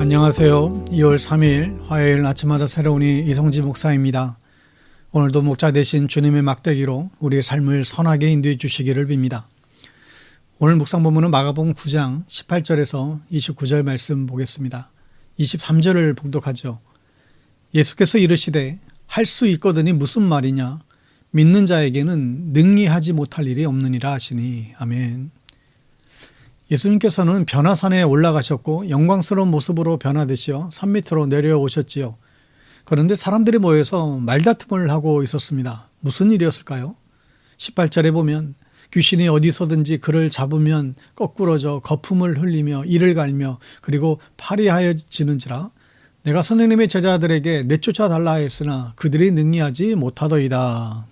안녕하세요. 2월 3일 화요일 아침마다 새로우니 이성지 목사입니다. 오늘도 목자 되신 주님의 막대기로 우리의 삶을 선하게 인도해 주시기를 빕니다. 오늘 묵상 본문은 마가복음 9장 18절에서 29절 말씀 보겠습니다. 23절을 봉독하죠. 예수께서 이르시되 할 수 있거든이 무슨 말이냐? 믿는 자에게는 능히 하지 못할 일이 없느니라 하시니. 아멘. 예수님께서는 변화산에 올라가셨고 영광스러운 모습으로 변화되시어 산 밑으로 내려오셨지요. 그런데 사람들이 모여서 말다툼을 하고 있었습니다. 무슨 일이었을까요? 18절에 보면 귀신이 어디서든지 그를 잡으면 거꾸러져 거품을 흘리며 이를 갈며 그리고 팔이 하여지는지라 내가 선생님의 제자들에게 내쫓아 달라 했으나 그들이 능히하지 못하더이다.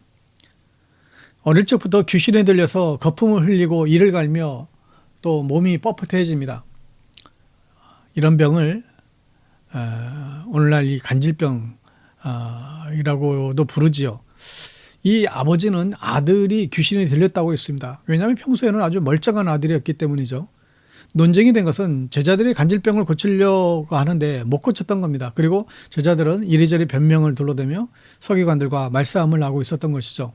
어릴 적부터 귀신에 들려서 거품을 흘리고 이를 갈며 또 몸이 뻣뻣해집니다. 이런 병을 오늘날 이 간질병이라고도 부르지요. 이 아버지는 아들이 귀신이 들렸다고 했습니다. 왜냐하면 평소에는 아주 멀쩡한 아들이었기 때문이죠. 논쟁이 된 것은 제자들이 간질병을 고치려고 하는데 못 고쳤던 겁니다. 그리고 제자들은 이리저리 변명을 둘러대며 서기관들과 말싸움을 하고 있었던 것이죠.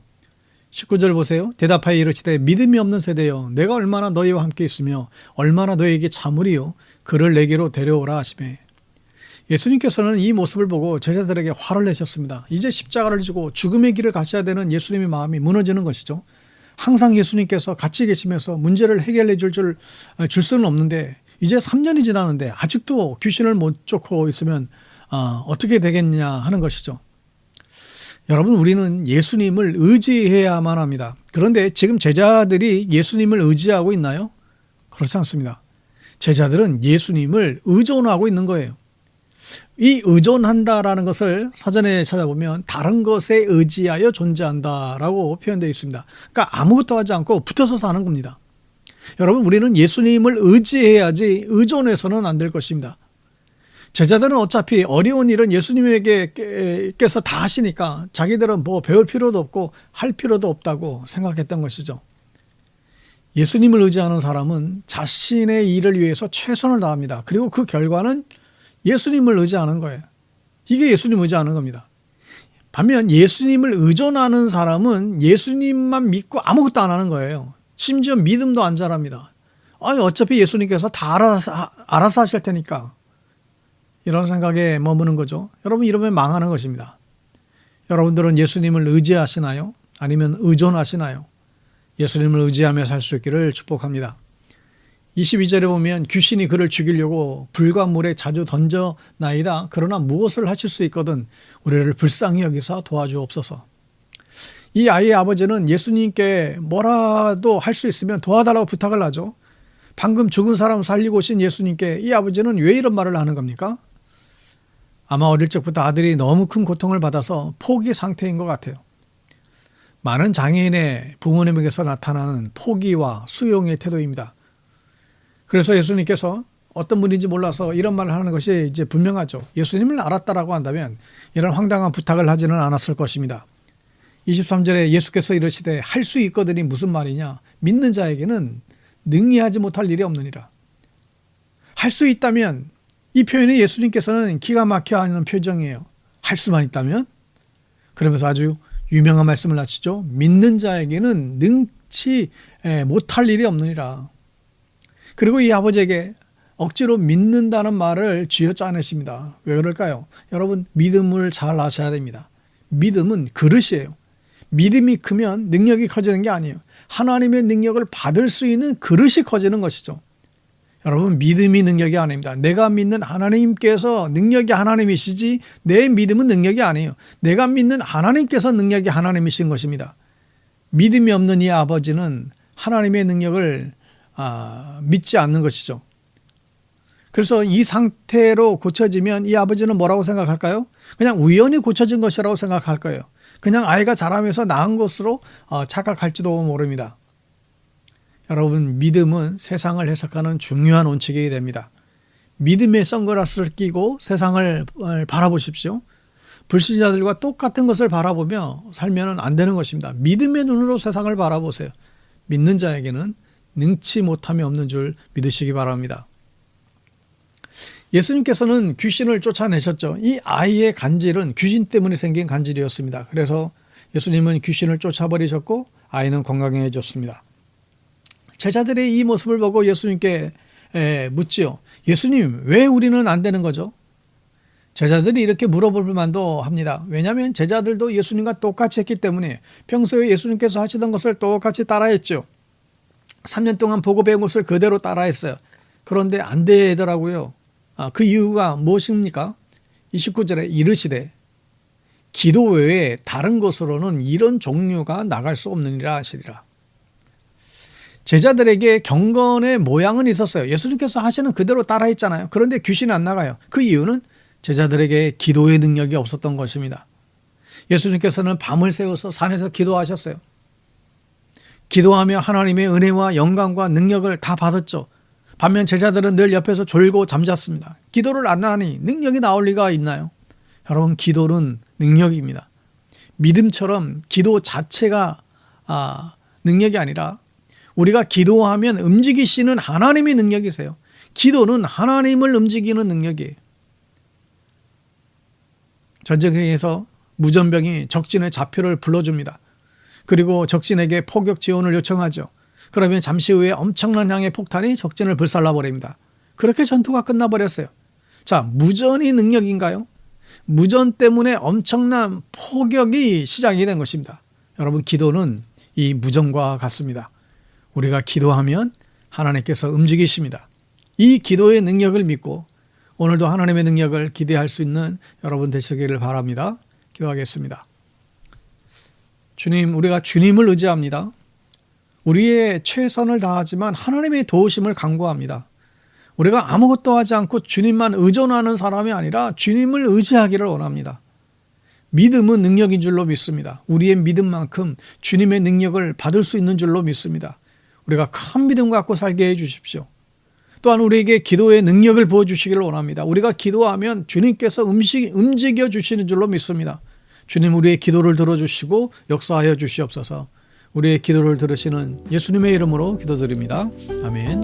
19절 보세요. 대답하여 이르시되 믿음이 없는 세대여 내가 얼마나 너희와 함께 있으며 얼마나 너희에게 참으리요 그를 내게로 데려오라 하시매. 예수님께서는 이 모습을 보고 제자들에게 화를 내셨습니다. 이제 십자가를 지고 죽음의 길을 가셔야 되는 예수님의 마음이 무너지는 것이죠. 항상 예수님께서 같이 계시면서 문제를 해결해 줄 수는 없는데 이제 3년이 지났는데 아직도 귀신을 못 쫓고 있으면 어떻게 되겠냐 하는 것이죠. 여러분, 우리는 예수님을 의지해야만 합니다. 그런데 지금 제자들이 예수님을 의지하고 있나요? 그렇지 않습니다. 제자들은 예수님을 의존하고 있는 거예요. 이 의존한다라는 것을 사전에 찾아보면 다른 것에 의지하여 존재한다라고 표현되어 있습니다. 그러니까 아무것도 하지 않고 붙어서 사는 겁니다. 여러분, 우리는 예수님을 의지해야지 의존해서는 안 될 것입니다. 제자들은 어차피 어려운 일은 예수님에게서 다 하시니까 자기들은 뭐 배울 필요도 없고 할 필요도 없다고 생각했던 것이죠. 예수님을 의지하는 사람은 자신의 일을 위해서 최선을 다합니다. 그리고 그 결과는 예수님을 의지하는 거예요. 이게 예수님 의지하는 겁니다. 반면 예수님을 의존하는 사람은 예수님만 믿고 아무것도 안 하는 거예요. 심지어 믿음도 안 잘합니다. 아니, 어차피 예수님께서 다 알아서 하실 테니까. 이런 생각에 머무는 거죠. 여러분, 이러면 망하는 것입니다. 여러분들은 예수님을 의지하시나요? 아니면 의존하시나요? 예수님을 의지하며 살 수 있기를 축복합니다. 22절에 보면 귀신이 그를 죽이려고 불과 물에 자주 던져나이다. 그러나 무엇을 하실 수 있거든 우리를 불쌍히 여기사 도와주옵소서. 이 아이의 아버지는 예수님께 뭐라도 할 수 있으면 도와달라고 부탁을 하죠. 방금 죽은 사람 살리고 오신 예수님께 이 아버지는 왜 이런 말을 하는 겁니까? 아마 어릴 적부터 아들이 너무 큰 고통을 받아서 포기 상태인 것 같아요. 많은 장애인의 부모님에게서 나타나는 포기와 수용의 태도입니다. 그래서 예수님께서 어떤 분인지 몰라서 이런 말을 하는 것이 이제 분명하죠. 예수님을 알았다라고 한다면 이런 황당한 부탁을 하지는 않았을 것입니다. 23절에 예수께서 이르시되 할 수 있거든이 무슨 말이냐? 믿는 자에게는 능히 하지 못할 일이 없느니라. 할 수 있다면, 이 표현이 예수님께서는 기가 막혀 하는 표정이에요. 할 수만 있다면? 그러면서 아주 유명한 말씀을 하시죠. 믿는 자에게는 능치 못할 일이 없느니라. 그리고 이 아버지에게 억지로 믿는다는 말을 쥐어짜내십니다. 왜 그럴까요? 여러분, 믿음을 잘 아셔야 됩니다. 믿음은 그릇이에요. 믿음이 크면 능력이 커지는 게 아니에요. 하나님의 능력을 받을 수 있는 그릇이 커지는 것이죠. 여러분, 믿음이 능력이 아닙니다. 내가 믿는 하나님께서 능력이 하나님이시지 내 믿음은 능력이 아니에요. 내가 믿는 하나님께서 능력이 하나님이신 것입니다. 믿음이 없는 이 아버지는 하나님의 능력을 믿지 않는 것이죠. 그래서 이 상태로 고쳐지면 이 아버지는 뭐라고 생각할까요? 그냥 우연히 고쳐진 것이라고 생각할 거예요. 그냥 아이가 자라면서 낳은 것으로 착각할지도 모릅니다. 여러분, 믿음은 세상을 해석하는 중요한 원칙이 됩니다. 믿음의 선글라스를 끼고 세상을 바라보십시오. 불신자들과 똑같은 것을 바라보며 살면 안 되는 것입니다. 믿음의 눈으로 세상을 바라보세요. 믿는 자에게는 능치 못함이 없는 줄 믿으시기 바랍니다. 예수님께서는 귀신을 쫓아내셨죠. 이 아이의 간질은 귀신 때문에 생긴 간질이었습니다. 그래서 예수님은 귀신을 쫓아버리셨고 아이는 건강해졌습니다. 제자들의 이 모습을 보고 예수님께 묻지요. 예수님, 왜 우리는 안 되는 거죠? 제자들이 이렇게 물어볼 만도 합니다. 왜냐하면 제자들도 예수님과 똑같이 했기 때문에 평소에 예수님께서 하시던 것을 똑같이 따라했죠. 3년 동안 보고 배운 것을 그대로 따라했어요. 그런데 안 되더라고요. 그 이유가 무엇입니까? 29절에 이르시되 기도 외에 다른 것으로는 이런 종류가 나갈 수 없느니라 하시리라. 제자들에게 경건의 모양은 있었어요. 예수님께서 하시는 그대로 따라했잖아요. 그런데 귀신이 안 나가요. 그 이유는 제자들에게 기도의 능력이 없었던 것입니다. 예수님께서는 밤을 새워서 산에서 기도하셨어요. 기도하며 하나님의 은혜와 영광과 능력을 다 받았죠. 반면 제자들은 늘 옆에서 졸고 잠잤습니다. 기도를 안 하니 능력이 나올 리가 있나요? 여러분, 기도는 능력입니다. 믿음처럼 기도 자체가 능력이 아니라 우리가 기도하면 움직이시는 하나님의 능력이세요. 기도는 하나님을 움직이는 능력이에요. 전쟁에서 무전병이 적진의 좌표를 불러줍니다. 그리고 적진에게 포격 지원을 요청하죠. 그러면 잠시 후에 엄청난 양의 폭탄이 적진을 불살라버립니다. 그렇게 전투가 끝나버렸어요. 자, 무전이 능력인가요? 무전 때문에 엄청난 포격이 시작이 된 것입니다. 여러분, 기도는 이 무전과 같습니다. 우리가 기도하면 하나님께서 움직이십니다. 이 기도의 능력을 믿고 오늘도 하나님의 능력을 기대할 수 있는 여러분 되시기를 바랍니다. 기도하겠습니다. 주님, 우리가 주님을 의지합니다. 우리의 최선을 다하지만 하나님의 도우심을 간구합니다. 우리가 아무것도 하지 않고 주님만 의존하는 사람이 아니라 주님을 의지하기를 원합니다. 믿음은 능력인 줄로 믿습니다. 우리의 믿음만큼 주님의 능력을 받을 수 있는 줄로 믿습니다. 우리가 큰 믿음 갖고 살게 해 주십시오. 또한 우리에게 기도의 능력을 부어주시기를 원합니다. 우리가 기도하면 주님께서 움직여 주시는 줄로 믿습니다. 주님, 우리의 기도를 들어주시고 역사하여 주시옵소서. 우리의 기도를 들으시는 예수님의 이름으로 기도드립니다. 아멘.